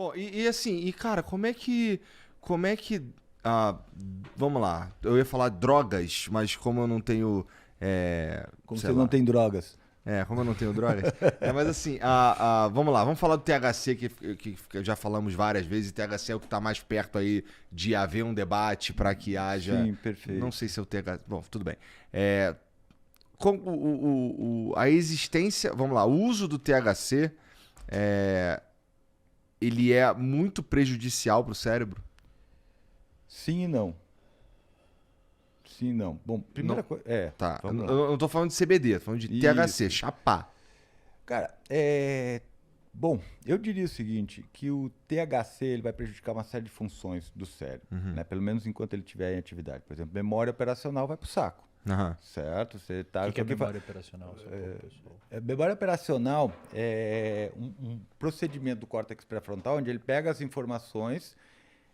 Bom, cara, como é que, ah, vamos lá, eu ia falar drogas, mas como eu não tenho, Como sei você não lá, tem drogas. como eu não tenho drogas, mas assim, vamos lá, vamos falar do THC que já falamos várias vezes, e THC é o que está mais perto aí de haver um debate para que haja, Sim, não perfeito. sei se é o THC, bom, tudo bem. Com a existência, vamos lá, o uso do THC, é, ele é muito prejudicial para o cérebro? Sim e não. Sim e não. Bom, primeira Não, coisa. tá. Eu Vamos lá. não tô falando de CBD, tô falando de THC, Isso. chapar. Cara, bom, eu diria o seguinte, que o THC ele vai prejudicar uma série de funções do cérebro, né? Pelo menos enquanto ele estiver em atividade. Por exemplo, memória operacional vai pro saco, Aham. certo? Você tá, O que é eu tô aqui memória operacional? Só pro pessoal? Memória operacional é um procedimento do córtex pré-frontal onde ele pega as informações,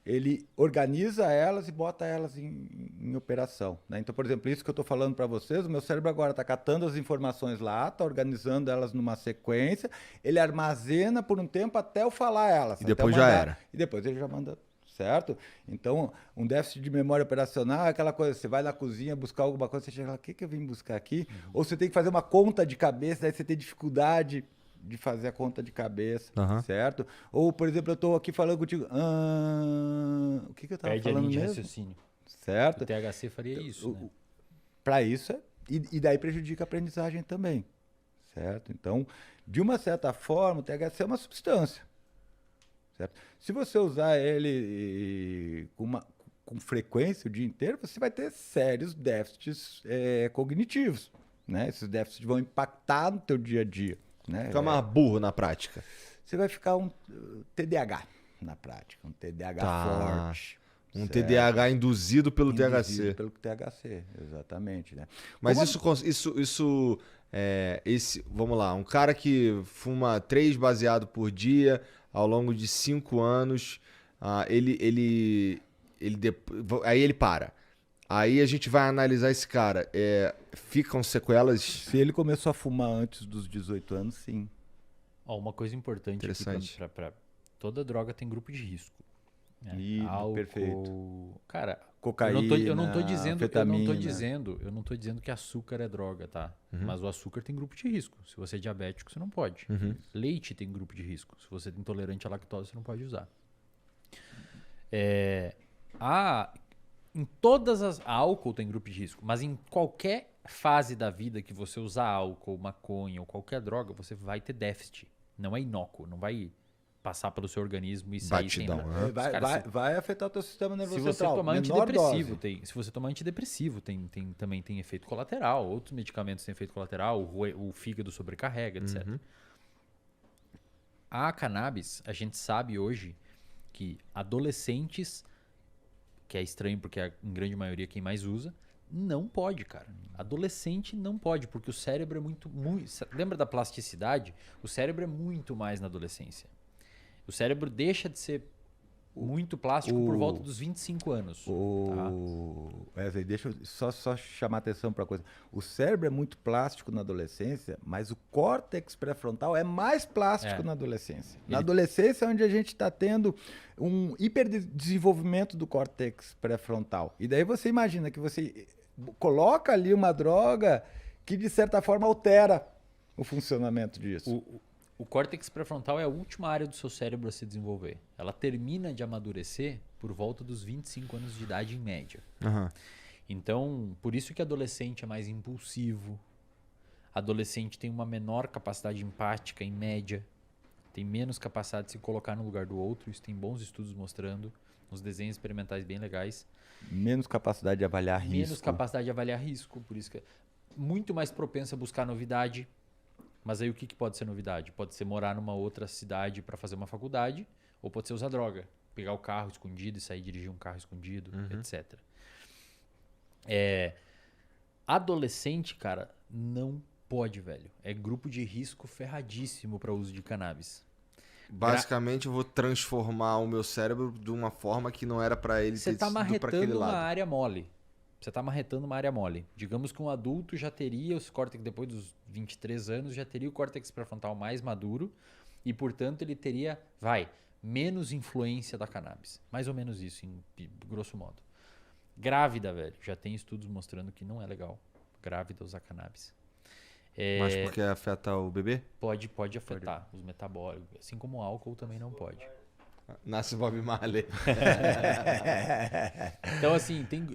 ele organiza elas e bota elas em operação, né? Então, por exemplo, isso que eu estou falando para vocês, o meu cérebro agora está catando as informações lá, está organizando elas numa sequência, ele armazena por um tempo até eu falar elas. E até eu depois já mandar, era. E depois ele já manda, certo? Então, um déficit de memória operacional é aquela coisa, você vai na cozinha buscar alguma coisa, você chega lá, o que eu vim buscar aqui? Ou você tem que fazer uma conta de cabeça, daí você tem dificuldade de fazer a conta de cabeça, Aham. certo? Ou, por exemplo, eu estou aqui falando contigo, o que eu estava Perde a falando linha de mesmo? raciocínio. O Certo? THC faria isso, né? Para isso, e daí prejudica a aprendizagem também, certo? Então, de uma certa forma, o THC é uma substância, certo? Se você usar ele com frequência o dia inteiro, você vai ter sérios déficits cognitivos, né? Esses déficits vão impactar no teu dia a dia, né? Fica mais burro na prática. Você vai ficar um TDAH na prática, um TDAH Tá. forte. Um certo? TDAH induzido pelo Induzido THC. pelo THC, exatamente, né? Mas Como vamos lá, um cara que fuma 3 baseado por dia ao longo de 5 anos, aí ele para. Aí a gente vai analisar esse cara. Ficam sequelas Se ele começou a fumar antes dos 18 anos, sim. Ó, uma coisa importante aqui Interessante. toda droga tem grupo de risco. Né? Perfeito. Cara, Cocaína, eu não tô dizendo anfetamina. eu não tô dizendo que açúcar é droga, tá? Mas o açúcar tem grupo de risco. Se você é diabético, você não pode. Leite tem grupo de risco. Se você é intolerante à lactose, você não pode usar. Em todas as álcool tem grupo de risco, mas em qualquer fase da vida que você usar álcool, maconha ou qualquer droga, você vai ter déficit. Não é inócuo, não vai passar pelo seu organismo e sair Batidão, sem... né? Vai afetar o teu sistema nervoso Se você central. tomar Menor antidepressivo, dose. se você tomar antidepressivo, também tem efeito colateral. Outros medicamentos têm efeito colateral, o fígado sobrecarrega, etc. A cannabis, a gente sabe hoje que adolescentes, que é estranho porque é em grande maioria quem mais usa, não pode, cara. Adolescente não pode, porque o cérebro é muito... Lembra da plasticidade? O cérebro é muito mais na adolescência. O cérebro deixa de ser muito plástico por volta dos 25 anos. Wesley, deixa eu só chamar atenção para uma coisa. O cérebro é muito plástico na adolescência, mas o córtex pré-frontal é mais plástico na adolescência. Na adolescência é onde a gente está tendo um hiperdesenvolvimento do córtex pré-frontal. E daí você imagina que você coloca ali uma droga que, de certa forma, altera o funcionamento disso. O córtex pré-frontal é a última área do seu cérebro a se desenvolver. Ela termina de amadurecer por volta dos 25 anos de idade em média. Então, por isso que adolescente é mais impulsivo. Adolescente tem uma menor capacidade empática em média. Tem menos capacidade de se colocar no lugar do outro. Isso tem bons estudos mostrando. Uns desenhos experimentais bem legais. Menos capacidade de avaliar risco. Menos capacidade de avaliar risco. Por isso que é muito mais propenso a buscar novidade. Mas aí o que pode ser novidade? Pode ser morar numa outra cidade para fazer uma faculdade, ou pode ser usar droga. Pegar o carro escondido e sair dirigir um carro escondido, etc. Adolescente, cara, não pode, velho. É grupo de risco ferradíssimo para uso de cannabis. Basicamente, eu vou transformar o meu cérebro de uma forma que não era para ele Você ter tá sido para aquele marretando uma lado. área mole. Você está marretando uma área mole. Digamos que um adulto já teria os córtex, depois dos 23 anos, já teria o córtex pré-frontal mais maduro e, portanto, ele teria, menos influência da cannabis. Mais ou menos isso, em grosso modo. Grávida, velho. Já tem estudos mostrando que não é legal grávida usar cannabis. Mas porque afeta o bebê? Pode afetar os metabólicos. Assim como o álcool também não pode. Nasce Bob Marley. Então, assim, tem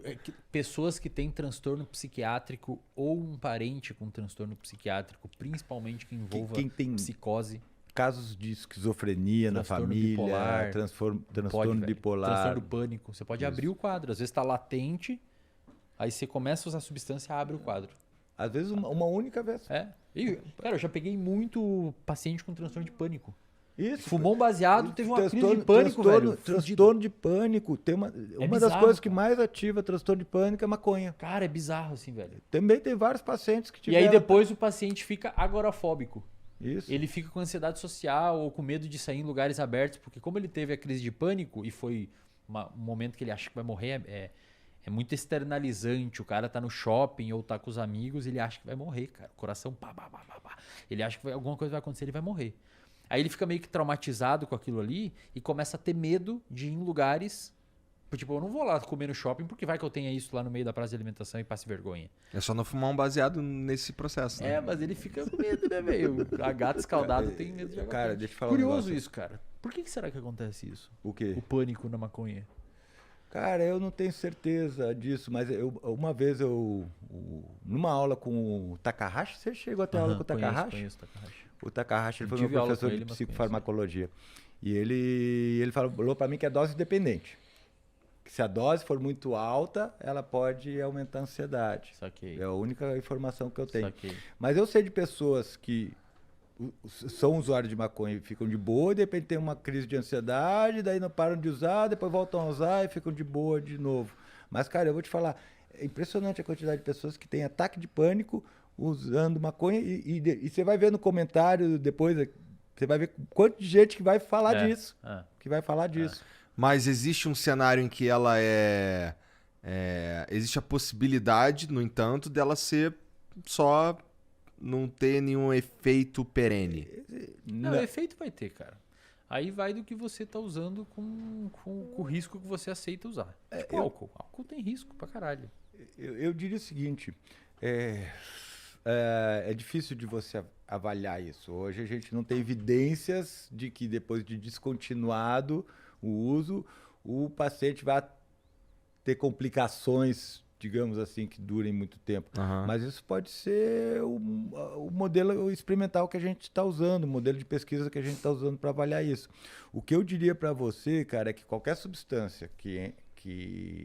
pessoas que têm transtorno psiquiátrico ou um parente com transtorno psiquiátrico, principalmente que envolva Quem tem psicose. Casos de esquizofrenia na família, bipolar, transtorno bipolar. Transtorno pânico. Você pode abrir o quadro. Às vezes está latente, aí você começa a usar a substância e abre o quadro. Às vezes uma única vez. Cara, eu já peguei muito paciente com transtorno de pânico. Isso. Fumou um baseado, teve uma crise de pânico, velho. Transtorno de pânico. Tem uma bizarro, das coisas que cara. mais ativa transtorno de pânico é maconha. Cara, é bizarro assim, velho. Também tem vários pacientes que E tiveram... aí depois o paciente fica agorafóbico. Isso. Ele fica com ansiedade social ou com medo de sair em lugares abertos, porque como ele teve a crise de pânico e foi um momento que ele acha que vai morrer, é muito externalizante. O cara tá no shopping ou tá com os amigos, ele acha que vai morrer, cara. O coração pá. Ele acha que alguma coisa vai acontecer, ele vai morrer. Aí ele fica meio que traumatizado com aquilo ali e começa a ter medo de ir em lugares... Tipo, eu não vou lá comer no shopping porque vai que eu tenha isso lá no meio da praça de alimentação e passe vergonha. É só não fumar um baseado nesse processo, né? Mas ele fica com medo, né, velho? A gata escaldada tem medo de água Cara, quente. deixa eu falar Curioso isso, cara. Por que será que acontece isso? O quê? O pânico na maconha. Cara, eu não tenho certeza disso, mas uma vez numa aula com o Takahashi, você chegou a ter aula com o Takahashi? Conheço o Takahashi. O Takahashi ele foi Tive meu aula professor com ele, de mas psicofarmacologia. E ele falou para mim que é dose dependente. Que se a dose for muito alta, ela pode aumentar a ansiedade. Saquei. É a única informação que eu tenho. Saquei. Mas eu sei de pessoas que são usuários de maconha e ficam de boa, de repente tem uma crise de ansiedade, daí não param de usar, depois voltam a usar e ficam de boa de novo. Mas, cara, eu vou te falar, é impressionante a quantidade de pessoas que têm ataque de pânico usando maconha e você vai ver no comentário depois, você vai ver quanto de gente que vai falar disso. Que vai falar disso. Mas existe um cenário em que ela existe a possibilidade, no entanto, dela ser só não ter nenhum efeito perene. Não, efeito vai ter, cara. Aí vai do que você tá usando com o risco que você aceita usar. Tipo álcool. Álcool tem risco pra caralho. Eu diria o seguinte, é difícil de você avaliar isso. Hoje a gente não tem evidências de que depois de descontinuado o uso, o paciente vai ter complicações, digamos assim, que durem muito tempo. Uhum. Mas isso pode ser o modelo experimental que a gente está usando, o modelo de pesquisa que a gente está usando para avaliar isso. O que eu diria para você, cara, é que qualquer substância que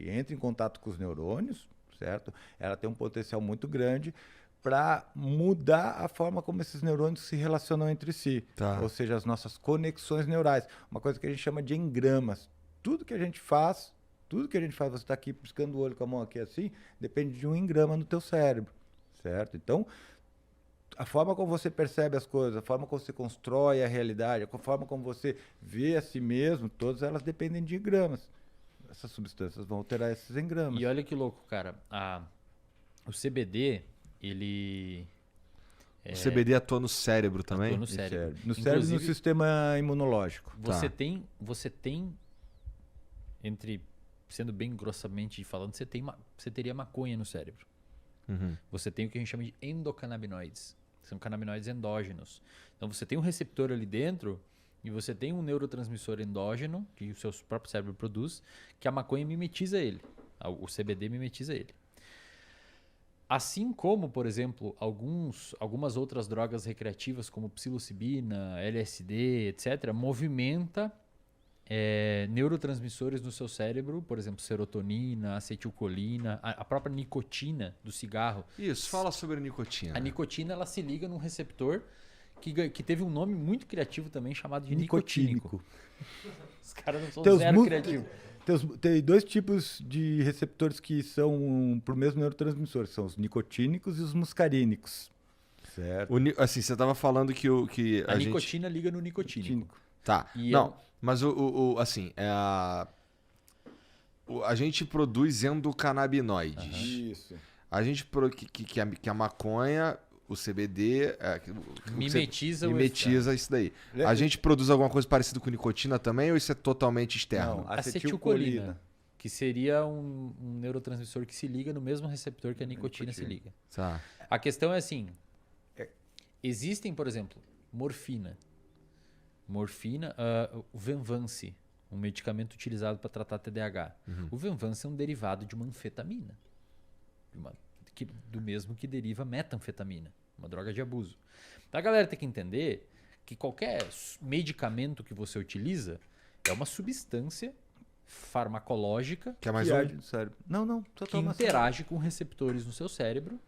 entre em contato com os neurônios, certo? Ela tem um potencial muito grande para mudar a forma como esses neurônios se relacionam entre si. Tá. Ou seja, as nossas conexões neurais. Uma coisa que a gente chama de engramas. Tudo que a gente faz, você está aqui piscando o olho com a mão aqui assim, depende de um engrama no teu cérebro, certo? Então, a forma como você percebe as coisas, a forma como você constrói a realidade, a forma como você vê a si mesmo, todas elas dependem de engramas. Essas substâncias vão alterar esses engramas. E olha que louco, cara. O CBD, ele... O CBD atua no cérebro também? Atua no cérebro. No cérebro e no sistema imunológico. Você tem entre, sendo bem grossamente falando, você teria maconha no cérebro. Uhum. Você tem o que a gente chama de endocannabinoides. São canabinoides endógenos. Então você tem um receptor ali dentro e você tem um neurotransmissor endógeno que o seu próprio cérebro produz, que a maconha mimetiza ele. O CBD mimetiza ele. Assim como, por exemplo, algumas outras drogas recreativas, como psilocibina, LSD, etc., movimenta neurotransmissores no seu cérebro, por exemplo, serotonina, acetilcolina, a própria nicotina do cigarro. Isso, fala sobre a nicotina. A nicotina ela se liga num receptor que teve um nome muito criativo também, chamado de nicotínico. Os caras não são zero criativos. Tem dois tipos de receptores que são para o mesmo neurotransmissor, são os nicotínicos e os muscarínicos. Certo. Assim, você estava falando que a nicotina liga no nicotínico. Tá. Mas assim, a gente produz endocannabinoides. Isso. A gente que a maconha o CBD mimetiza isso daí. A gente produz alguma coisa parecida com nicotina também ou isso é totalmente externo? Não, acetilcolina, que seria um neurotransmissor que se liga no mesmo receptor que a nicotina se liga. Tá. A questão é assim, existem, por exemplo, morfina, o Venvance, um medicamento utilizado para tratar TDAH. O Venvance é um derivado de uma anfetamina, do mesmo que deriva metanfetamina, uma droga de abuso. Então a galera tem que entender que qualquer medicamento que você utiliza é uma substância farmacológica Que é mais age no cérebro. Não, que interage com receptores no seu cérebro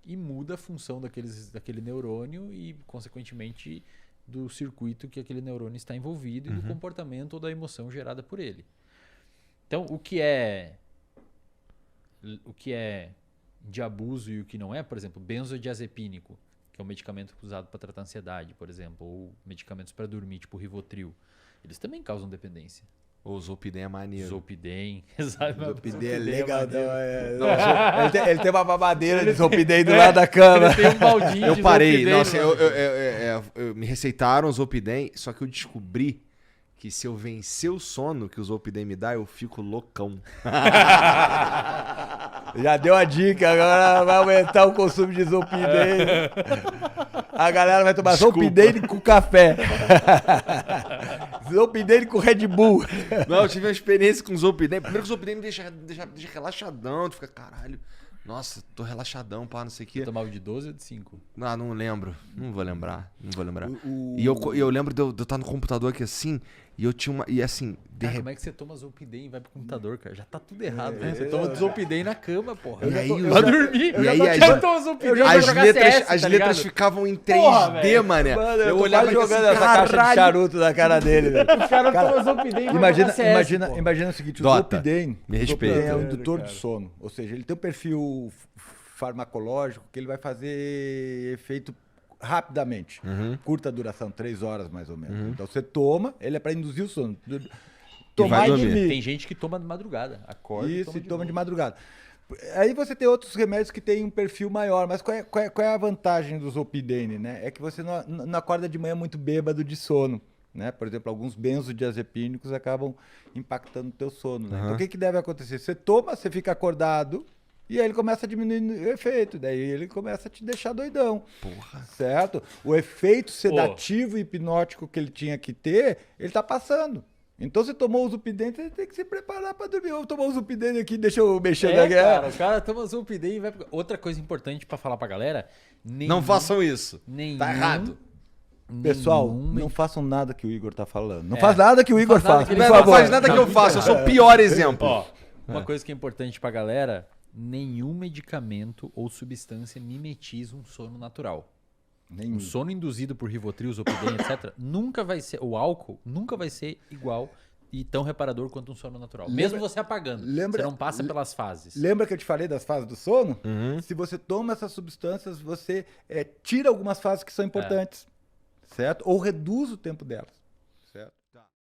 e muda a função daquele neurônio e, consequentemente, do circuito que aquele neurônio está envolvido e do comportamento ou da emoção gerada por ele. Então, o que é de abuso e o que não é, por exemplo, benzodiazepínico, que é um medicamento usado para tratar ansiedade, por exemplo, ou medicamentos para dormir, tipo Rivotril, eles também causam dependência. O Zolpidem é maneiro. Zolpidem, exato. Zolpidem é legal. Ele tem uma mamadeira de Zolpidem do lado da cama. Ele tem um baldinho Eu de parei. Zolpidem, Nossa, me receitaram o Zolpidem, só que eu descobri que se eu vencer o sono que o Zolpidem me dá, eu fico loucão. Já deu a dica, agora vai aumentar o consumo de Zolpidem. A galera vai tomar Zolpidem com café. Zolpidem com Red Bull. Não, eu tive uma experiência com o Zolpidem. Primeiro que o Zolpidem me deixa relaxadão. Tu fica, caralho, nossa, tô relaxadão, pá, não sei o quê. Você tomava de 12 ou de 5? Não lembro. Não vou lembrar. E eu lembro de eu estar no computador aqui assim, e eu tinha uma... E assim... Como é que você toma Zolpidem e vai pro computador, cara? Já tá tudo errado, né? Você toma Zolpidem na cama, porra. E aí, vai dormir. E aí as letras ficavam em 3D, mané. Eu olhava jogando essa caixa de charuto na cara dele, velho. Os caras tomam Zolpidem e imagina o seguinte, o Dota, Zolpidem me respeita. É um indutor do sono. Ou seja, ele tem um perfil farmacológico que ele vai fazer efeito rapidamente. Curta duração, 3 horas mais ou menos. Então você toma, ele é para induzir o sono. Tomar de mim. Tem gente que toma de madrugada. Acorda e toma de madrugada. Aí você tem outros remédios que têm um perfil maior. Mas qual é a vantagem do Zolpidem, né? É que você não acorda de manhã muito bêbado de sono. Né? Por exemplo, alguns benzodiazepínicos acabam impactando o teu sono. Né? Então o que deve acontecer? Você toma, você fica acordado e aí ele começa a diminuir o efeito. Daí ele começa a te deixar doidão. Porra. Certo? O efeito sedativo e hipnótico que ele tinha que ter, ele tá passando. Então você tomou o Zolpidem, você tem que se preparar para dormir. Eu tomou o Zolpidem aqui, deixa eu mexer na guerra. Cara, o cara toma o Zolpidem e vai... Outra coisa importante para falar pra galera... Não façam isso. Tá errado. Pessoal, não façam nada que o Igor tá falando. Não faz nada que o Igor faça, por Não favor. faz nada que eu faça, eu sou o pior exemplo. Ó, uma coisa que é importante pra galera, nenhum medicamento ou substância mimetiza um sono natural. Nenhum. Um sono induzido por Rivotril, Zolpidem, etc. Nunca vai ser, o álcool nunca vai ser igual e tão reparador quanto um sono natural. Mesmo você apagando, você não passa pelas fases. Lembra que eu te falei das fases do sono? Se você toma essas substâncias, você tira algumas fases que são importantes. Certo? Ou reduz o tempo delas. Certo?